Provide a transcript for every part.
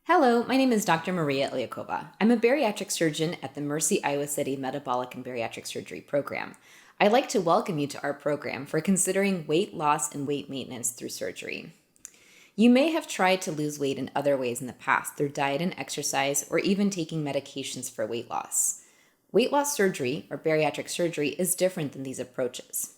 Hello, my name is Dr. Maria Ilyakova. I'm a bariatric surgeon at the Mercy Iowa City Metabolic and Bariatric Surgery program. I'd like to welcome you to our program for considering weight loss and weight maintenance through surgery. You may have tried to lose weight in other ways in the past through diet and exercise, or even taking medications for weight loss. Weight loss surgery, or bariatric surgery, is different than these approaches.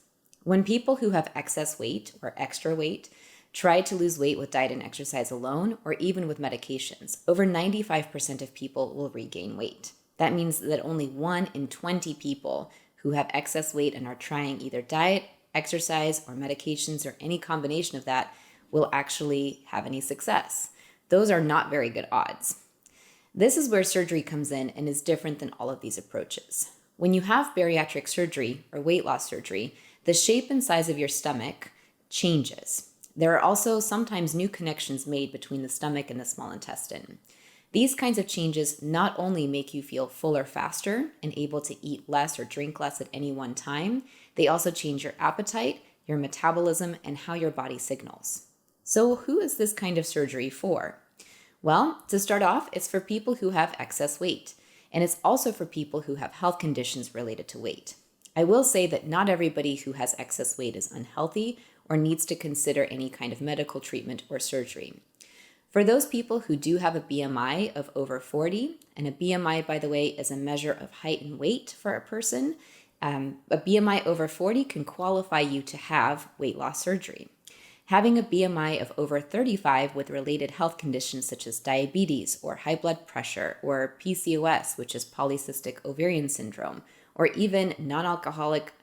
When people who have excess weight or extra weight try to lose weight with diet and exercise alone, or even with medications, over 95% of people will regain weight. That means that only 1 in 20 people who have excess weight and are trying either diet, exercise, or medications, or any combination of that will actually have any success. Those are not very good odds. This is where surgery comes in and is different than all of these approaches. When you have bariatric surgery or weight loss surgery, the shape and size of your stomach changes. There are also sometimes new connections made between the stomach and the small intestine. These kinds of changes not only make you feel fuller faster and able to eat less or drink less at any one time, they also change your appetite, your metabolism, and how your body signals. So who is this kind of surgery for? Well, to start off, it's for people who have excess weight, and it's also for people who have health conditions related to weight. I will say that not everybody who has excess weight is unhealthy or needs to consider any kind of medical treatment or surgery. For those people who do have a BMI of over 40, and a BMI, by the way, is a measure of height and weight for a person, a BMI over 40 can qualify you to have weight loss surgery. Having a BMI of over 35 with related health conditions such as diabetes or high blood pressure or PCOS, which is polycystic ovarian syndrome, or even non-alcoholic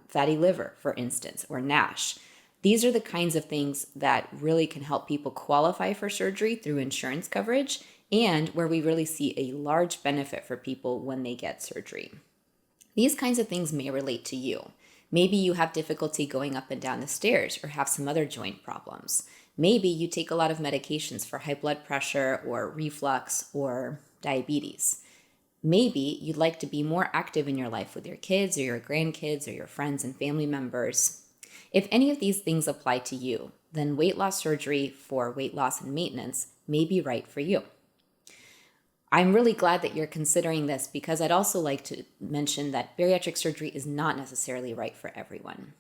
fatty liver, for instance, or NASH. These are the kinds of things that really can help people qualify for surgery through insurance coverage, and where we really see a large benefit for people when they get surgery. These kinds of things may relate to you. Maybe you have difficulty going up and down the stairs or have some other joint problems. Maybe you take a lot of medications for high blood pressure or reflux or diabetes. Maybe you'd like to be more active in your life with your kids or your grandkids or your friends and family members. If any of these things apply to you, then weight loss surgery for weight loss and maintenance may be right for you. I'm really glad that you're considering this because I'd also like to mention that bariatric surgery is not necessarily right for everyone.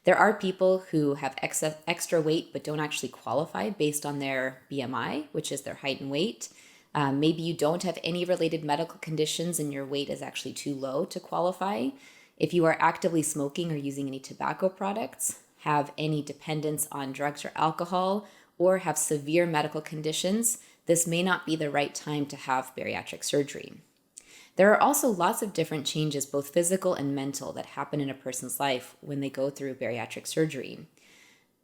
There are people who have extra weight but don't actually qualify based on their BMI, which is their height and weight. Maybe you don't have any related medical conditions and your weight is actually too low to qualify. If you are actively smoking or using any tobacco products, have any dependence on drugs or alcohol, or have severe medical conditions, this may not be the right time to have bariatric surgery. There are also lots of different changes, both physical and mental, that happen in a person's life when they go through bariatric surgery.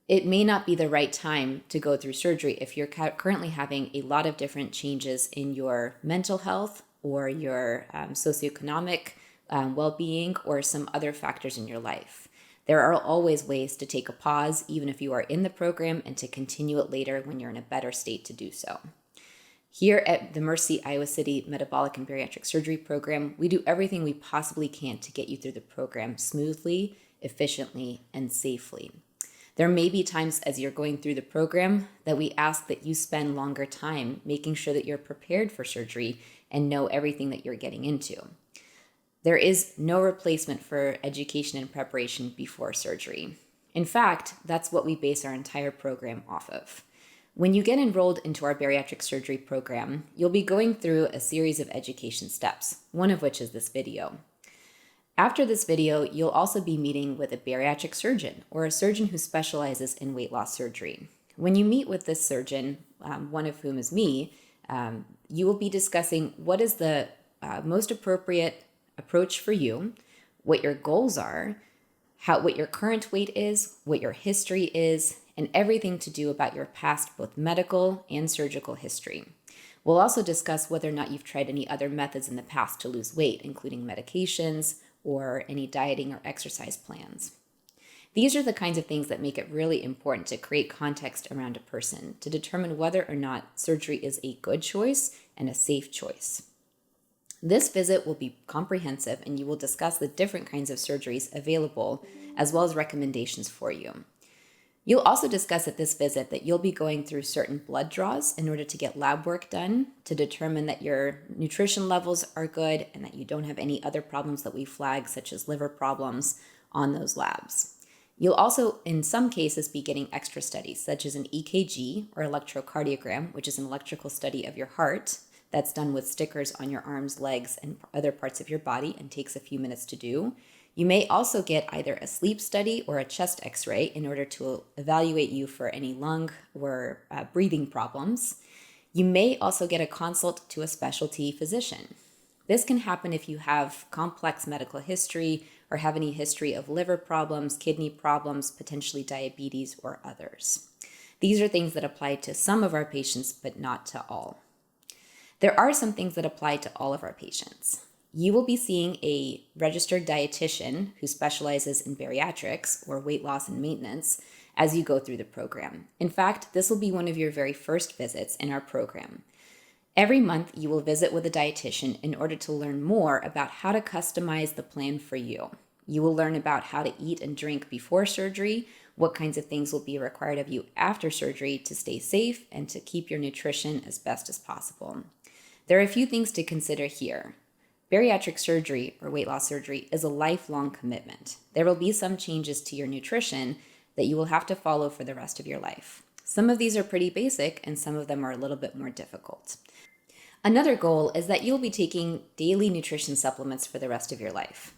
It may not be the right time to go through surgery if you're currently having a lot of different changes in your mental health or your socioeconomic well-being or some other factors in your life. There are always ways to take a pause, even if you are in the program, and to continue it later when you're in a better state to do so. Here at the Mercy Iowa City Metabolic and Bariatric Surgery program, we do everything we possibly can to get you through the program smoothly, efficiently, and safely. There may be times as you're going through the program that we ask that you spend longer time making sure that you're prepared for surgery and know everything that you're getting into. There is no replacement for education and preparation before surgery. In fact, that's what we base our entire program off of. When you get enrolled into our bariatric surgery program, you'll be going through a series of education steps, one of which is this video. After this video, you'll also be meeting with a bariatric surgeon or a surgeon who specializes in weight loss surgery. When you meet with this surgeon, one of whom is me, you will be discussing what is the most appropriate approach for you, what your goals are, what your current weight is, what your history is, and everything to do about your past, both medical and surgical history. We'll also discuss whether or not you've tried any other methods in the past to lose weight, including medications or any dieting or exercise plans. These are the kinds of things that make it really important to create context around a person to determine whether or not surgery is a good choice and a safe choice. This visit will be comprehensive and you will discuss the different kinds of surgeries available as well as recommendations for you. You'll also discuss at this visit that you'll be going through certain blood draws in order to get lab work done to determine that your nutrition levels are good and that you don't have any other problems that we flag, such as liver problems, on those labs. You'll also, in some cases, be getting extra studies, such as an EKG or electrocardiogram, which is an electrical study of your heart that's done with stickers on your arms, legs, and other parts of your body and takes a few minutes to do. You may also get either a sleep study or a chest x-ray in order to evaluate you for any lung or breathing problems. You may also get a consult to a specialty physician. This can happen if you have complex medical history or have any history of liver problems, kidney problems, potentially diabetes, or others. These are things that apply to some of our patients, but not to all. There are some things that apply to all of our patients. You will be seeing a registered dietitian who specializes in bariatrics or weight loss and maintenance as you go through the program. In fact, this will be one of your very first visits in our program. Every month, you will visit with a dietitian in order to learn more about how to customize the plan for you. You will learn about how to eat and drink before surgery, what kinds of things will be required of you after surgery to stay safe and to keep your nutrition as best as possible. There are a few things to consider here. Bariatric surgery or weight loss surgery is a lifelong commitment. There will be some changes to your nutrition that you will have to follow for the rest of your life. Some of these are pretty basic and some of them are a little bit more difficult. Another goal is that you'll be taking daily nutrition supplements for the rest of your life.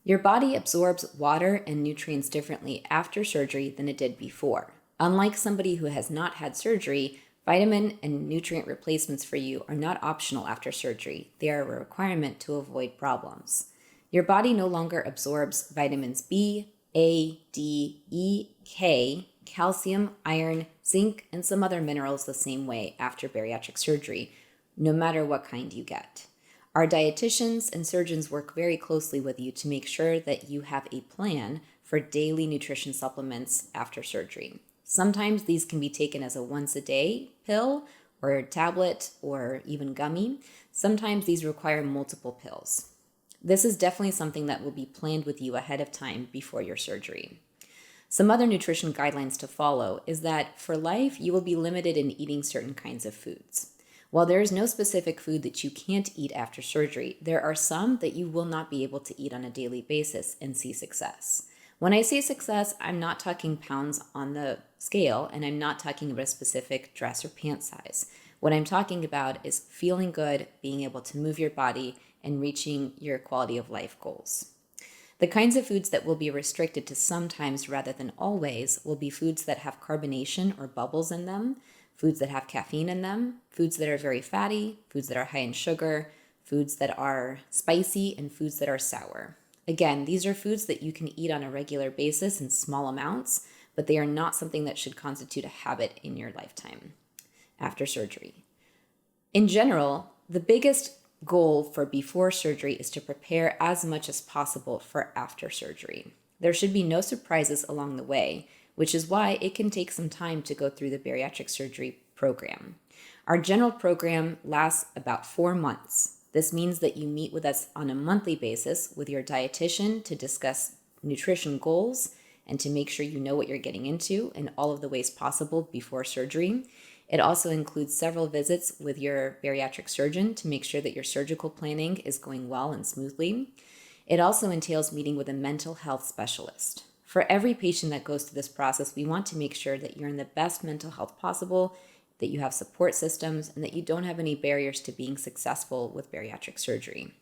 Your body absorbs water and nutrients differently after surgery than it did before. Unlike somebody who has not had surgery, vitamin and nutrient replacements for you are not optional after surgery. They are a requirement to avoid problems. Your body no longer absorbs vitamins B, A, D, E, K, calcium, iron, zinc, and some other minerals the same way after bariatric surgery, no matter what kind you get. Our dietitians and surgeons work very closely with you to make sure that you have a plan for daily nutrition supplements after surgery. Sometimes these can be taken as a once-a-day pill or a tablet or even gummy. Sometimes these require multiple pills. This is definitely something that will be planned with you ahead of time before your surgery. Some other nutrition guidelines to follow is that for life, you will be limited in eating certain kinds of foods. While there is no specific food that you can't eat after surgery, there are some that you will not be able to eat on a daily basis and see success. When I say success, I'm not talking pounds on the scale, and I'm not talking about a specific dress or pant size. What I'm talking about is feeling good, being able to move your body, and reaching your quality of life goals. The kinds of foods that will be restricted to sometimes rather than always will be foods that have carbonation or bubbles in them, foods that have caffeine in them, foods that are very fatty, foods that are high in sugar, foods that are spicy, and foods that are sour. Again, these are foods that you can eat on a regular basis in small amounts, but they are not something that should constitute a habit in your lifetime after surgery. In general, the biggest goal for before surgery is to prepare as much as possible for after surgery. There should be no surprises along the way, which is why it can take some time to go through the bariatric surgery program. Our general program lasts about 4 months. This means that you meet with us on a monthly basis with your dietitian to discuss nutrition goals and to make sure you know what you're getting into in all of the ways possible before surgery. It also includes several visits with your bariatric surgeon to make sure that your surgical planning is going well and smoothly. It also entails meeting with a mental health specialist. For every patient that goes through this process, we want to make sure that you're in the best mental health possible, that you have support systems, and that you don't have any barriers to being successful with bariatric surgery.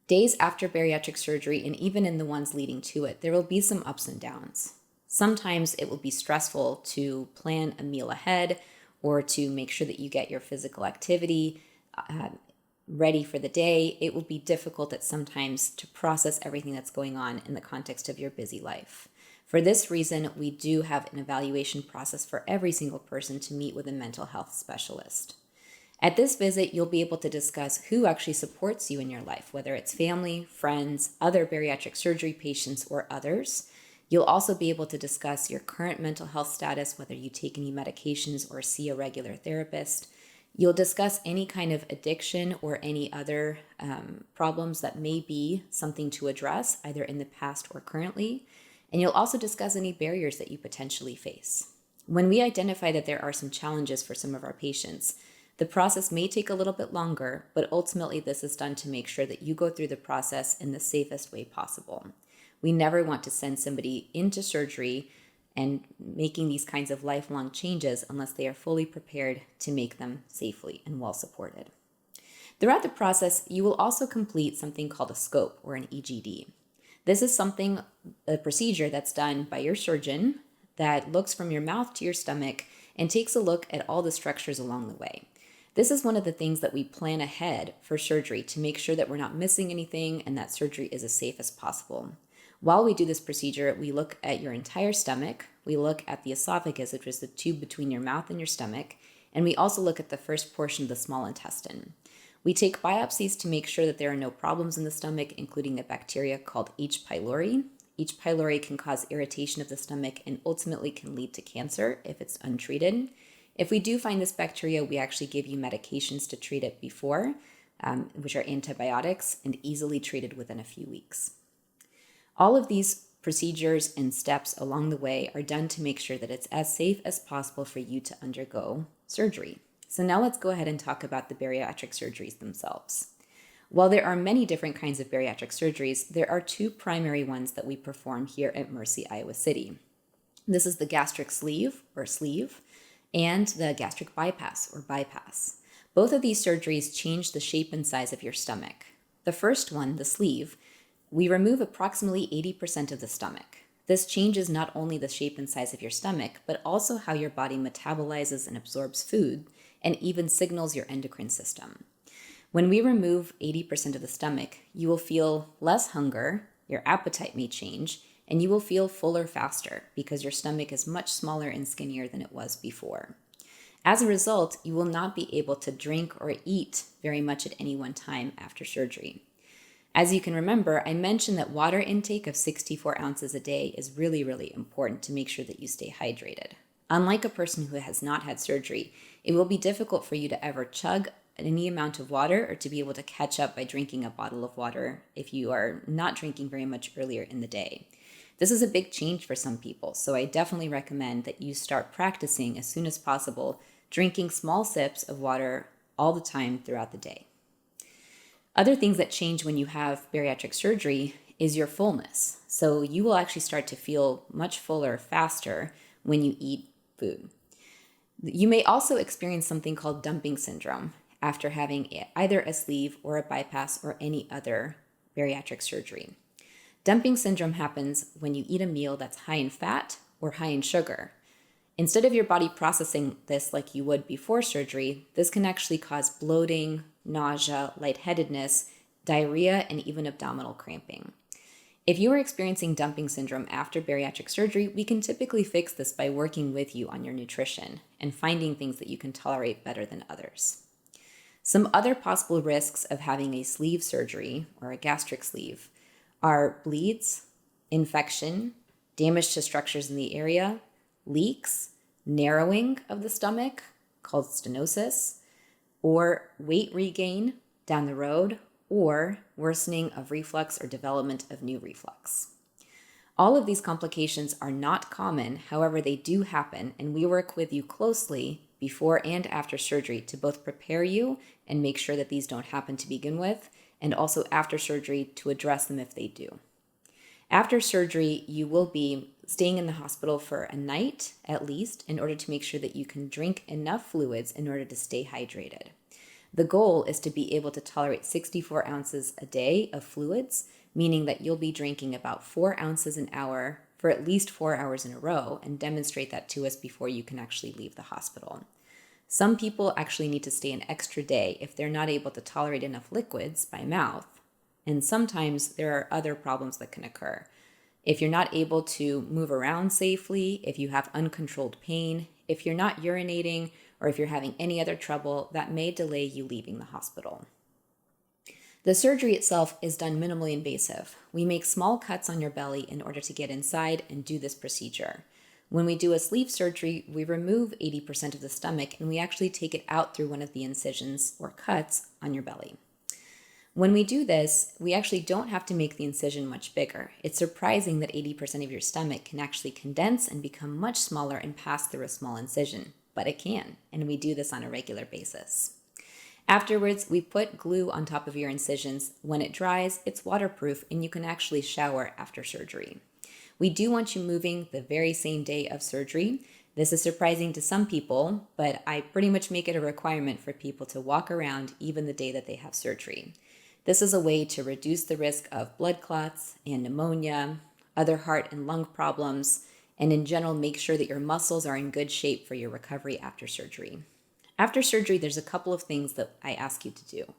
Days after bariatric surgery, and even in the ones leading to it, there will be some ups and downs. Sometimes it will be stressful to plan a meal ahead or to make sure that you get your physical activity ready for the day. It will be difficult at sometimes to process everything that's going on in the context of your busy life. For this reason, we do have an evaluation process for every single person to meet with a mental health specialist. At this visit, you'll be able to discuss who actually supports you in your life, whether it's family, friends, other bariatric surgery patients, or others. You'll also be able to discuss your current mental health status, whether you take any medications or see a regular therapist. You'll discuss any kind of addiction or any other problems that may be something to address, either in the past or currently. and you'll also discuss any barriers that you potentially face. When we identify that there are some challenges for some of our patients, the process may take a little bit longer, but ultimately this is done to make sure that you go through the process in the safest way possible. We never want to send somebody into surgery and making these kinds of lifelong changes unless they are fully prepared to make them safely and well supported. Throughout the process, you will also complete something called a scope or an EGD. This is a procedure that's done by your surgeon that looks from your mouth to your stomach and takes a look at all the structures along the way. This is one of the things that we plan ahead for surgery to make sure that we're not missing anything and that surgery is as safe as possible. While we do this procedure, we look at your entire stomach, we look at the esophagus, which is the tube between your mouth and your stomach, and we also look at the first portion of the small intestine. We take biopsies to make sure that there are no problems in the stomach, including a bacteria called H. pylori. H. pylori can cause irritation of the stomach and ultimately can lead to cancer if it's untreated. If we do find this bacteria, we actually give you medications to treat it before, which are antibiotics and easily treated within a few weeks. All of these procedures and steps along the way are done to make sure that it's as safe as possible for you to undergo surgery. So now let's go ahead and talk about the bariatric surgeries themselves. While there are many different kinds of bariatric surgeries, there are two primary ones that we perform here at Mercy, Iowa City. This is the gastric sleeve or sleeve and the gastric bypass or bypass. Both of these surgeries change the shape and size of your stomach. The first one, the sleeve, we remove approximately 80% of the stomach. This changes not only the shape and size of your stomach, but also how your body metabolizes and absorbs food and even signals your endocrine system. When we remove 80% of the stomach, you will feel less hunger, your appetite may change, and you will feel fuller faster because your stomach is much smaller and skinnier than it was before. As a result, you will not be able to drink or eat very much at any one time after surgery. As you can remember, I mentioned that water intake of 64 ounces a day is really, really important to make sure that you stay hydrated. Unlike a person who has not had surgery, it will be difficult for you to ever chug any amount of water or to be able to catch up by drinking a bottle of water if you are not drinking very much earlier in the day. This is a big change for some people, so I definitely recommend that you start practicing as soon as possible, drinking small sips of water all the time throughout the day. Other things that change when you have bariatric surgery is your fullness. So you will actually start to feel much fuller faster when you eat food. You may also experience something called dumping syndrome after having either a sleeve or a bypass or any other bariatric surgery. Dumping syndrome happens when you eat a meal that's high in fat or high in sugar. Instead of your body processing this like you would before surgery, this can actually cause bloating, nausea, lightheadedness, diarrhea, and even abdominal cramping. If you are experiencing dumping syndrome after bariatric surgery, we can typically fix this by working with you on your nutrition and finding things that you can tolerate better than others. Some other possible risks of having a sleeve surgery or a gastric sleeve are bleeds, infection, damage to structures in the area, leaks, narrowing of the stomach, called stenosis, or weight regain down the road, or worsening of reflux or development of new reflux. All of these complications are not common, however, they do happen, and we work with you closely before and after surgery to both prepare you and make sure that these don't happen to begin with, and also after surgery to address them if they do. After surgery, you will be staying in the hospital for a night at least in order to make sure that you can drink enough fluids in order to stay hydrated. The goal is to be able to tolerate 64 ounces a day of fluids, meaning that you'll be drinking about 4 ounces an hour for at least 4 hours in a row and demonstrate that to us before you can actually leave the hospital. Some people actually need to stay an extra day if they're not able to tolerate enough liquids by mouth, and sometimes there are other problems that can occur. If you're not able to move around safely, if you have uncontrolled pain, if you're not urinating, or if you're having any other trouble, that may delay you leaving the hospital. The surgery itself is done minimally invasive. We make small cuts on your belly in order to get inside and do this procedure. When we do a sleeve surgery, we remove 80% of the stomach and we actually take it out through one of the incisions or cuts on your belly. When we do this, we actually don't have to make the incision much bigger. It's surprising that 80% of your stomach can actually condense and become much smaller and pass through a small incision, but it can, and we do this on a regular basis. Afterwards, we put glue on top of your incisions. When it dries, it's waterproof and you can actually shower after surgery. We do want you moving the very same day of surgery. This is surprising to some people, but I pretty much make it a requirement for people to walk around even the day that they have surgery. This is a way to reduce the risk of blood clots and pneumonia, other heart and lung problems, and in general, make sure that your muscles are in good shape for your recovery after surgery. After surgery, there's a couple of things that I ask you to do.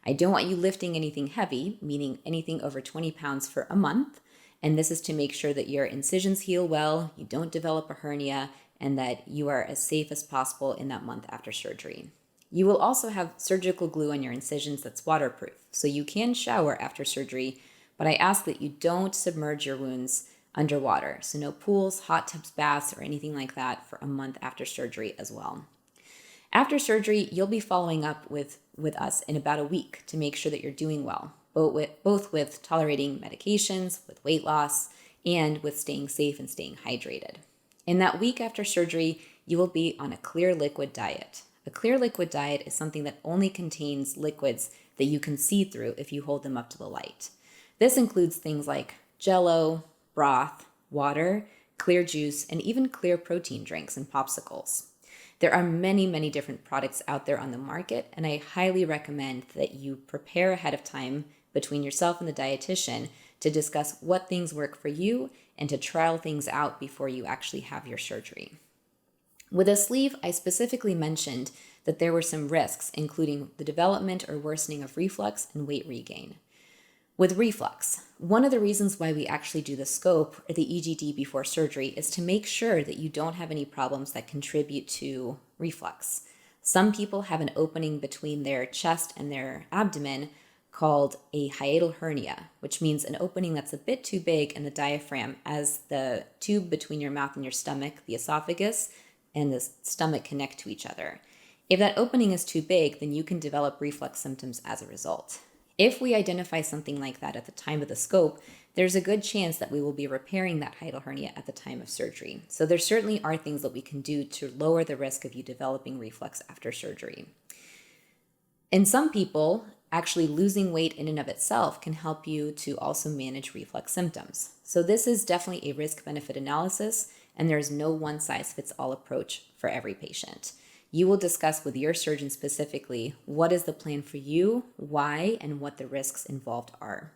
I don't want you lifting anything heavy, meaning anything over 20 pounds for a month. And this is to make sure that your incisions heal well, you don't develop a hernia, and that you are as safe as possible in that month after surgery. You will also have surgical glue on your incisions that's waterproof, so you can shower after surgery, but I ask that you don't submerge your wounds underwater. So no pools, hot tubs, baths, or anything like that for a month after surgery as well. After surgery, you'll be following up with us in about a week to make sure that you're doing well, both with tolerating medications, with weight loss, and with staying safe and staying hydrated. In that week after surgery, you will be on a clear liquid diet. A clear liquid diet is something that only contains liquids that you can see through if you hold them up to the light. This includes things like Jell-O, broth, water, clear juice, and even clear protein drinks and popsicles. There are many, many different products out there on the market, and I highly recommend that you prepare ahead of time between yourself and the dietitian to discuss what things work for you and to trial things out before you actually have your surgery. With a sleeve, I specifically mentioned that there were some risks, including the development or worsening of reflux and weight regain. With reflux, one of the reasons why we actually do the scope or the EGD before surgery is to make sure that you don't have any problems that contribute to reflux. Some people have an opening between their chest and their abdomen called a hiatal hernia, which means an opening that's a bit too big in the diaphragm as the tube between your mouth and your stomach, the esophagus, and the stomach connect to each other. If that opening is too big, then you can develop reflux symptoms as a result. If we identify something like that at the time of the scope, there's a good chance that we will be repairing that hiatal hernia at the time of surgery. So there certainly are things that we can do to lower the risk of you developing reflux after surgery. In some people, actually losing weight in and of itself can help you to also manage reflux symptoms. So this is definitely a risk-benefit analysis, and there's no one-size-fits-all approach for every patient. You will discuss with your surgeon specifically what is the plan for you, why, and what the risks involved are.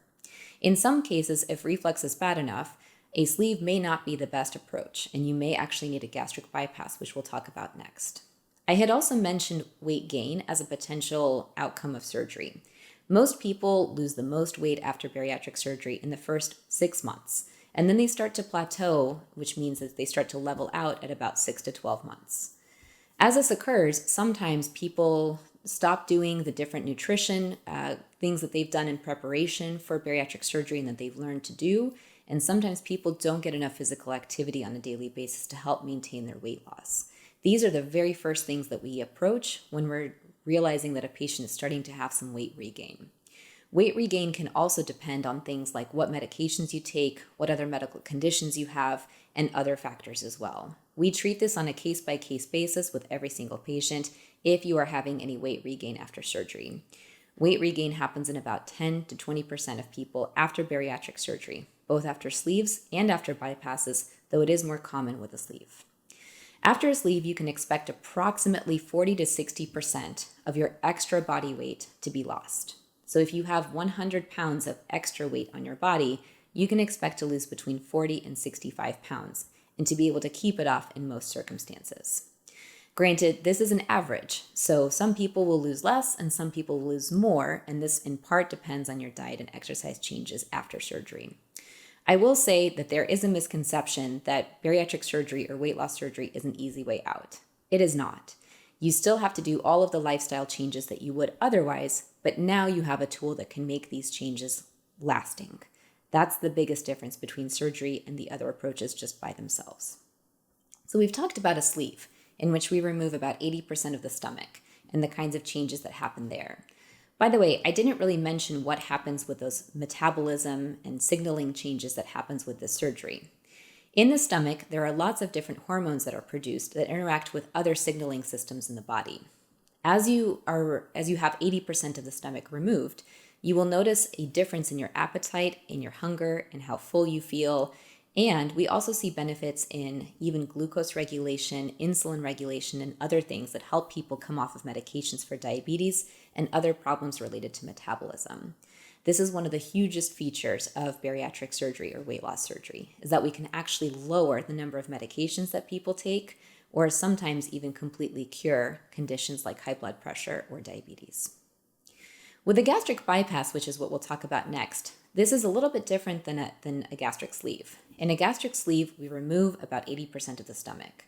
In some cases, if reflux is bad enough, a sleeve may not be the best approach, and you may actually need a gastric bypass, which we'll talk about next. I had also mentioned weight gain as a potential outcome of surgery. Most people lose the most weight after bariatric surgery in the first 6 months, and then they start to plateau, which means that they start to level out at about 6 to 12 months. As this occurs, sometimes people stop doing the different nutrition, things that they've done in preparation for bariatric surgery and that they've learned to do, and sometimes people don't get enough physical activity on a daily basis to help maintain their weight loss. These are the very first things that we approach when we're realizing that a patient is starting to have some weight regain. Weight regain can also depend on things like what medications you take, what other medical conditions you have, and other factors as well. We treat this on a case-by-case basis with every single patient if you are having any weight regain after surgery. Weight regain happens in about 10 to 20% of people after bariatric surgery, both after sleeves and after bypasses, though it is more common with a sleeve. After a sleeve, you can expect approximately 40 to 60% of your extra body weight to be lost. So if you have 100 pounds of extra weight on your body, you can expect to lose between 40 and 65 pounds and to be able to keep it off in most circumstances. Granted, this is an average, so some people will lose less and some people will lose more, and this in part depends on your diet and exercise changes after surgery. I will say that there is a misconception that bariatric surgery or weight loss surgery is an easy way out. It is not. You still have to do all of the lifestyle changes that you would otherwise, but now you have a tool that can make these changes lasting. That's the biggest difference between surgery and the other approaches just by themselves. So we've talked about a sleeve, in which we remove about 80% of the stomach and the kinds of changes that happen there. By the way, I didn't really mention what happens with those metabolism and signaling changes that happens with this surgery. In the stomach, there are lots of different hormones that are produced that interact with other signaling systems in the body. As you have 80% of the stomach removed, you will notice a difference in your appetite, in your hunger, and how full you feel. And we also see benefits in even glucose regulation, insulin regulation, and other things that help people come off of medications for diabetes and other problems related to metabolism. This is one of the hugest features of bariatric surgery or weight loss surgery, is that we can actually lower the number of medications that people take, or sometimes even completely cure conditions like high blood pressure or diabetes. With a gastric bypass, which is what we'll talk about next, this is a little bit different than a gastric sleeve. In a gastric sleeve, we remove about 80% of the stomach.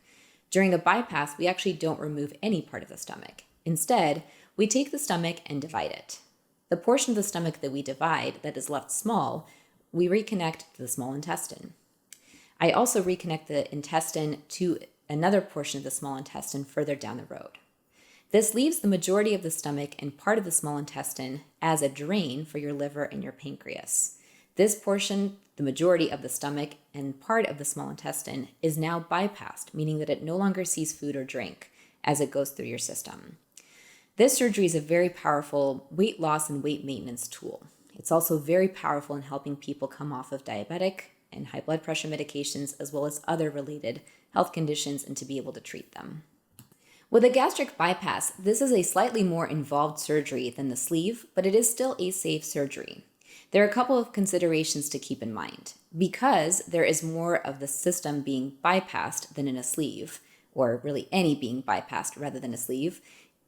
During a bypass, we actually don't remove any part of the stomach. Instead, we take the stomach and divide it. The portion of the stomach that we divide that is left small, we reconnect to the small intestine. I also reconnect the intestine to another portion of the small intestine further down the road. This leaves the majority of the stomach and part of the small intestine as a drain for your liver and your pancreas. This portion, the majority of the stomach and part of the small intestine, is now bypassed, meaning that it no longer sees food or drink as it goes through your system. This surgery is a very powerful weight loss and weight maintenance tool. It's also very powerful in helping people come off of diabetic and high blood pressure medications, as well as other related health conditions, and to be able to treat them. With a gastric bypass, this is a slightly more involved surgery than the sleeve, but it is still a safe surgery. There are a couple of considerations to keep in mind. Because there is more of the system being bypassed than in a sleeve, or really any being bypassed rather than a sleeve,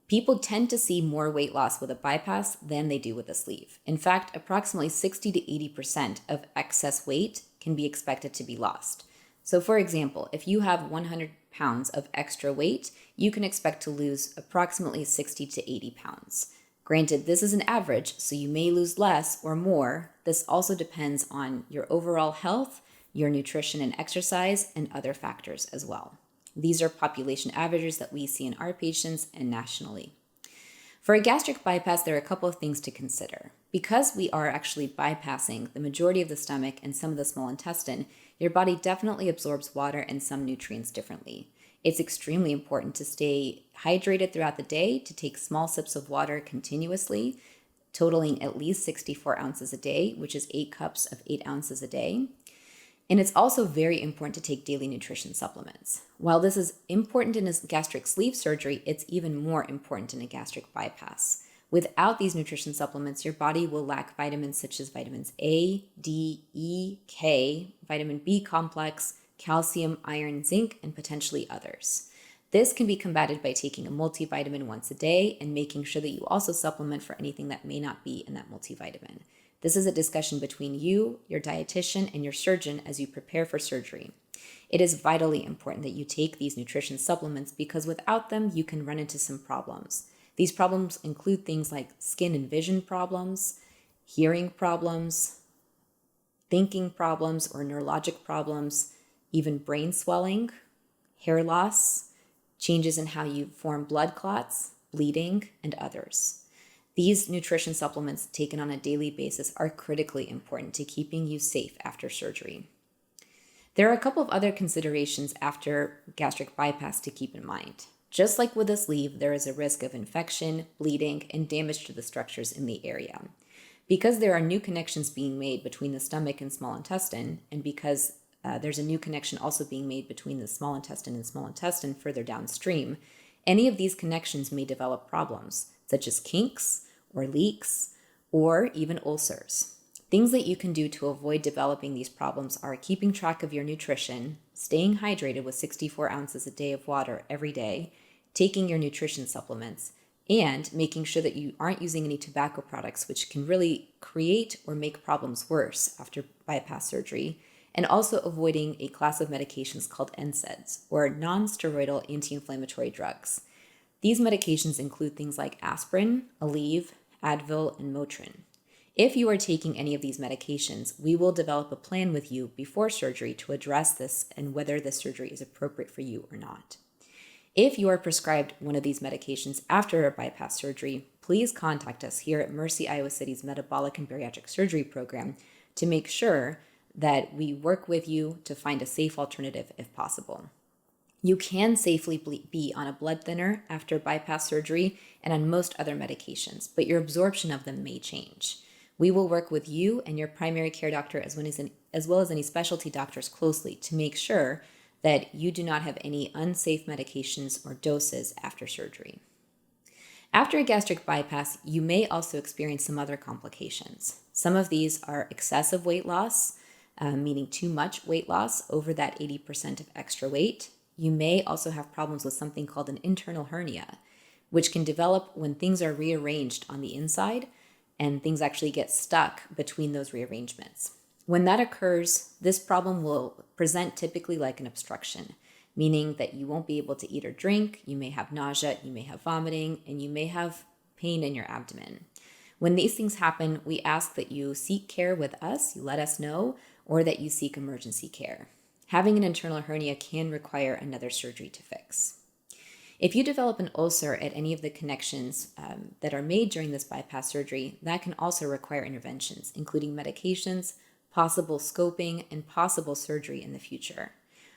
people tend to see more weight loss with a bypass than they do with a sleeve. In fact, approximately 60 to 80% of excess weight can be expected to be lost. So for example, if you have 100 pounds of extra weight, you can expect to lose approximately 60 to 80 pounds. Granted, this is an average, so you may lose less or more. This also depends on your overall health, your nutrition and exercise, and other factors as well. These are population averages that we see in our patients and nationally. For a gastric bypass, there are a couple of things to consider. Because we are actually bypassing the majority of the stomach and some of the small intestine, your body definitely absorbs water and some nutrients differently. It's extremely important to stay hydrated throughout the day, to take small sips of water continuously, totaling at least 64 ounces a day, which is 8 cups of 8 ounces a day. And it's also very important to take daily nutrition supplements. While this is important in a gastric sleeve surgery, it's even more important in a gastric bypass. Without these nutrition supplements, your body will lack vitamins such as vitamins A, D, E, K, vitamin B complex, calcium, iron, zinc, and potentially others. This can be combated by taking a multivitamin once a day and making sure that you also supplement for anything that may not be in that multivitamin. This is a discussion between you, your dietitian, and your surgeon as you prepare for surgery. It is vitally important that you take these nutrition supplements because without them, you can run into some problems. These problems include things like skin and vision problems, hearing problems, thinking problems or neurologic problems, even brain swelling, hair loss, changes in how you form blood clots, bleeding, and others. These nutrition supplements taken on a daily basis are critically important to keeping you safe after surgery. There are a couple of other considerations after gastric bypass to keep in mind. Just like with a sleeve, there is a risk of infection, bleeding, and damage to the structures in the area. Because there are new connections being made between the stomach and small intestine, and because there's a new connection also being made between the small intestine further downstream, any of these connections may develop problems, such as kinks or leaks, or even ulcers. Things that you can do to avoid developing these problems are keeping track of your nutrition, staying hydrated with 64 ounces a day of water every day, taking your nutrition supplements, and making sure that you aren't using any tobacco products, which can really create or make problems worse after bypass surgery, and also avoiding a class of medications called NSAIDs, or non-steroidal anti-inflammatory drugs. These medications include things like aspirin, Aleve, Advil, and Motrin. If you are taking any of these medications, we will develop a plan with you before surgery to address this and whether this surgery is appropriate for you or not. If you are prescribed one of these medications after a bypass surgery, please contact us here at Mercy Iowa City's Metabolic and Bariatric Surgery program to make sure that we work with you to find a safe alternative if possible. You can safely be on a blood thinner after bypass surgery and on most other medications, but your absorption of them may change. We will work with you and your primary care doctor as well as any specialty doctors closely to make sure that you do not have any unsafe medications or doses after surgery. After a gastric bypass, you may also experience some other complications. Some of these are excessive weight loss, meaning too much weight loss over that 80% of extra weight. You may also have problems with something called an internal hernia, which can develop when things are rearranged on the inside and things actually get stuck between those rearrangements. When that occurs, this problem will present typically like an obstruction, meaning that you won't be able to eat or drink, you may have nausea, you may have vomiting, and you may have pain in your abdomen. When these things happen, we ask that you seek care with us, you let us know, or that you seek emergency care. Having an internal hernia can require another surgery to fix. If you develop an ulcer at any of the connections that are made during this bypass surgery, that can also require interventions, including medications, possible scoping, and possible surgery in the future.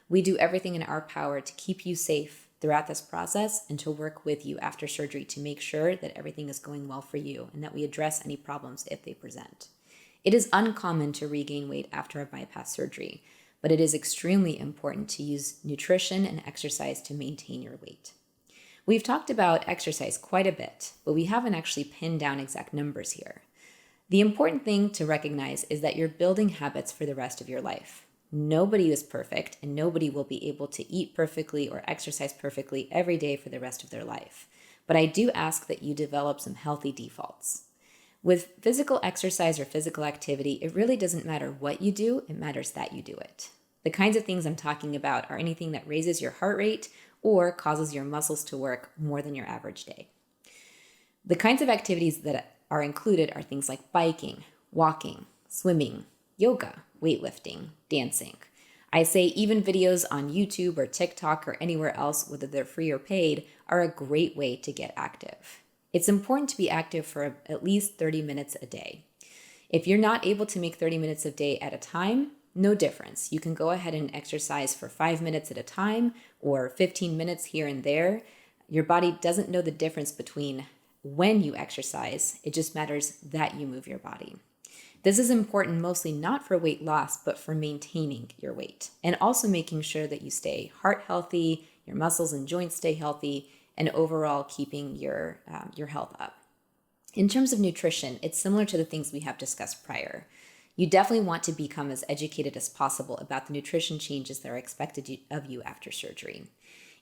We do everything in our power to keep you safe throughout this process and to work with you after surgery to make sure that everything is going well for you and that we address any problems if they present. It is uncommon to regain weight after a bypass surgery, but it is extremely important to use nutrition and exercise to maintain your weight. We've talked about exercise quite a bit, but we haven't actually pinned down exact numbers here. The important thing to recognize is that you're building habits for the rest of your life. Nobody is perfect, and nobody will be able to eat perfectly or exercise perfectly every day for the rest of their life. But I do ask that you develop some healthy defaults. With physical exercise or physical activity, it really doesn't matter what you do, it matters that you do it. The kinds of things I'm talking about are anything that raises your heart rate or causes your muscles to work more than your average day. The kinds of activities that are included are things like biking, walking, swimming, yoga, weightlifting, dancing. I say even videos on YouTube or TikTok or anywhere else, whether they're free or paid, are a great way to get active. It's important to be active for at least 30 minutes a day. If you're not able to make 30 minutes a day at a time, no difference. You can go ahead and exercise for 5 minutes at a time or 15 minutes here and there. Your body doesn't know the difference between when you exercise. It just matters that you move your body. This is important mostly not for weight loss, but for maintaining your weight and also making sure that you stay heart healthy, your muscles and joints stay healthy, and overall keeping your health up. In terms of nutrition, it's similar to the things we have discussed prior. You definitely want to become as educated as possible about the nutrition changes that are expected of you after surgery.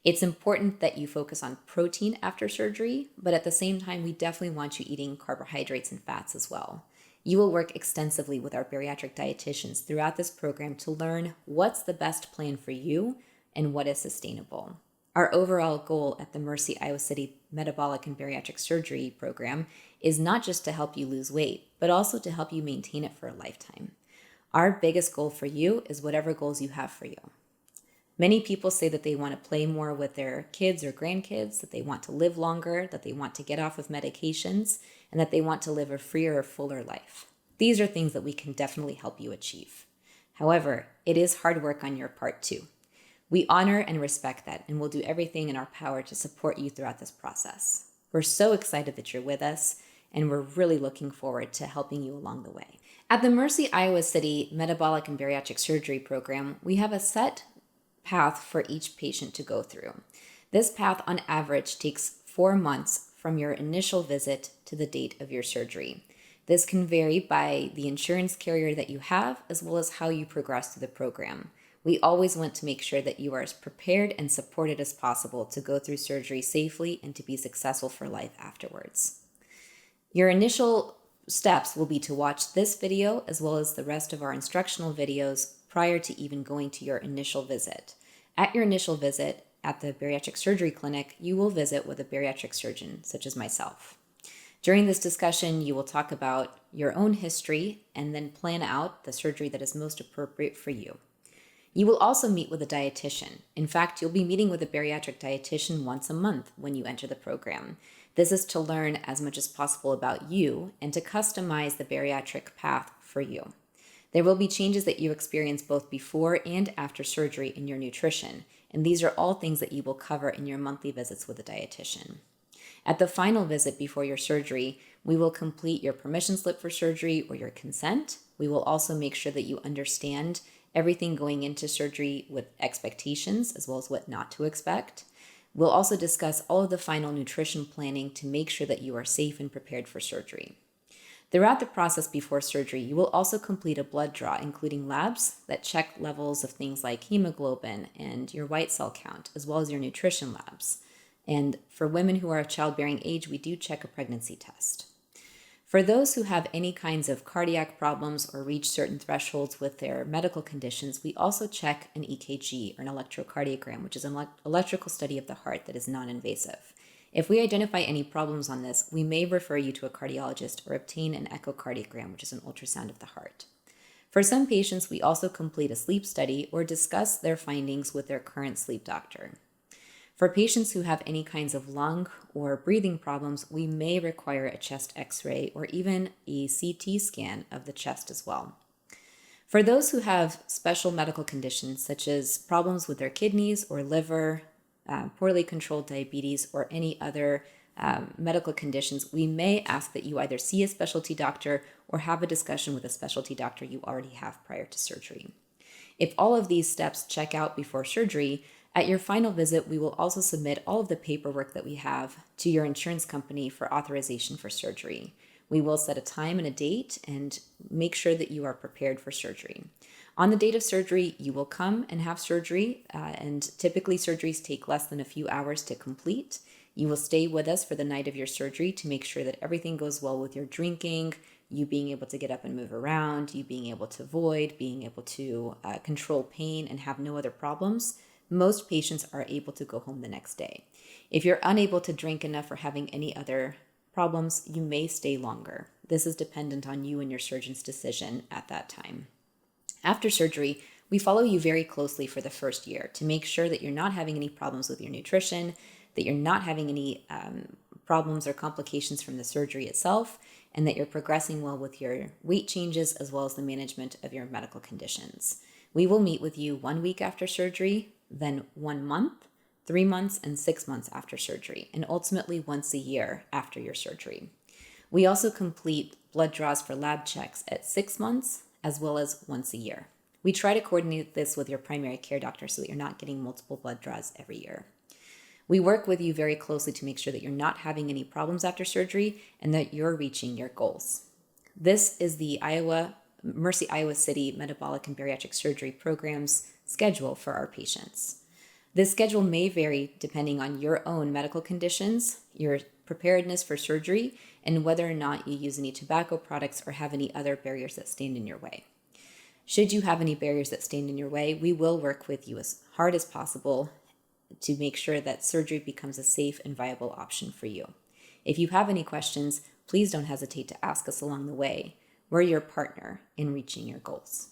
It's important that you focus on protein after surgery, but at the same time, we definitely want you eating carbohydrates and fats as well. You will work extensively with our bariatric dietitians throughout this program to learn what's the best plan for you and what is sustainable. Our overall goal at the Mercy Iowa City Metabolic and Bariatric Surgery program is not just to help you lose weight, but also to help you maintain it for a lifetime. Our biggest goal for you is whatever goals you have for you. Many people say that they want to play more with their kids or grandkids, that they want to live longer, that they want to get off of medications, and that they want to live a freer or fuller life. These are things that we can definitely help you achieve. However, it is hard work on your part too. We honor and respect that, and we'll do everything in our power to support you throughout this process. We're so excited that you're with us, and we're really looking forward to helping you along the way. At the Mercy Iowa City Metabolic and Bariatric Surgery program, we have a set path for each patient to go through. This path, on average, takes 4 months from your initial visit to the date of your surgery. This can vary by the insurance carrier that you have, as well as how you progress through the program. We always want to make sure that you are as prepared and supported as possible to go through surgery safely and to be successful for life afterwards. Your initial steps will be to watch this video as well as the rest of our instructional videos prior to even going to your initial visit. At your initial visit at the bariatric surgery clinic, you will visit with a bariatric surgeon, such as myself. During this discussion, you will talk about your own history and then plan out the surgery that is most appropriate for you. You will also meet with a dietitian. In fact, you'll be meeting with a bariatric dietitian once a month when you enter the program. This is to learn as much as possible about you and to customize the bariatric path for you. There will be changes that you experience both before and after surgery in your nutrition, and these are all things that you will cover in your monthly visits with a dietitian. At the final visit before your surgery, we will complete your permission slip for surgery or your consent. We will also make sure that you understand everything going into surgery with expectations as well as what not to expect. We'll also discuss all of the final nutrition planning to make sure that you are safe and prepared for surgery. Throughout the process before surgery, you will also complete a blood draw, including labs that check levels of things like hemoglobin and your white cell count, as well as your nutrition labs. And for women who are of childbearing age, we do check a pregnancy test. For those who have any kinds of cardiac problems or reach certain thresholds with their medical conditions, we also check an EKG or an electrocardiogram, which is an electrical study of the heart that is non-invasive. If we identify any problems on this, we may refer you to a cardiologist or obtain an echocardiogram, which is an ultrasound of the heart. For some patients, we also complete a sleep study or discuss their findings with their current sleep doctor. For patients who have any kinds of lung or breathing problems, we may require a chest x-ray or even a CT scan of the chest as well. For those who have special medical conditions, such as problems with their kidneys or liver, poorly controlled diabetes, or any other medical conditions, we may ask that you either see a specialty doctor or have a discussion with a specialty doctor you already have prior to surgery. If all of these steps check out before surgery, at your final visit, we will also submit all of the paperwork that we have to your insurance company for authorization for surgery. We will set a time and a date and make sure that you are prepared for surgery. On the date of surgery, you will come and have surgery, and typically surgeries take less than a few hours to complete. You will stay with us for the night of your surgery to make sure that everything goes well with your drinking, you being able to get up and move around, you being able to void, being able to control pain and have no other problems. Most patients are able to go home the next day. If you're unable to drink enough or having any other problems, you may stay longer. This is dependent on you and your surgeon's decision at that time. After surgery, we follow you very closely for the first year to make sure that you're not having any problems with your nutrition, that you're not having any problems or complications from the surgery itself, and that you're progressing well with your weight changes as well as the management of your medical conditions. We will meet with you 1 week after surgery, then 1 month, 3 months, and 6 months after surgery, and ultimately once a year after your surgery. We also complete blood draws for lab checks at 6 months as well as once a year. We try to coordinate this with your primary care doctor so that you're not getting multiple blood draws every year. We work with you very closely to make sure that you're not having any problems after surgery and that you're reaching your goals. This is the Mercy Iowa City Metabolic and Bariatric Surgery program's schedule for our patients. This schedule may vary depending on your own medical conditions, your preparedness for surgery, and whether or not you use any tobacco products or have any other barriers that stand in your way. Should you have any barriers that stand in your way, we will work with you as hard as possible to make sure that surgery becomes a safe and viable option for you. If you have any questions, please don't hesitate to ask us along the way. We're your partner in reaching your goals.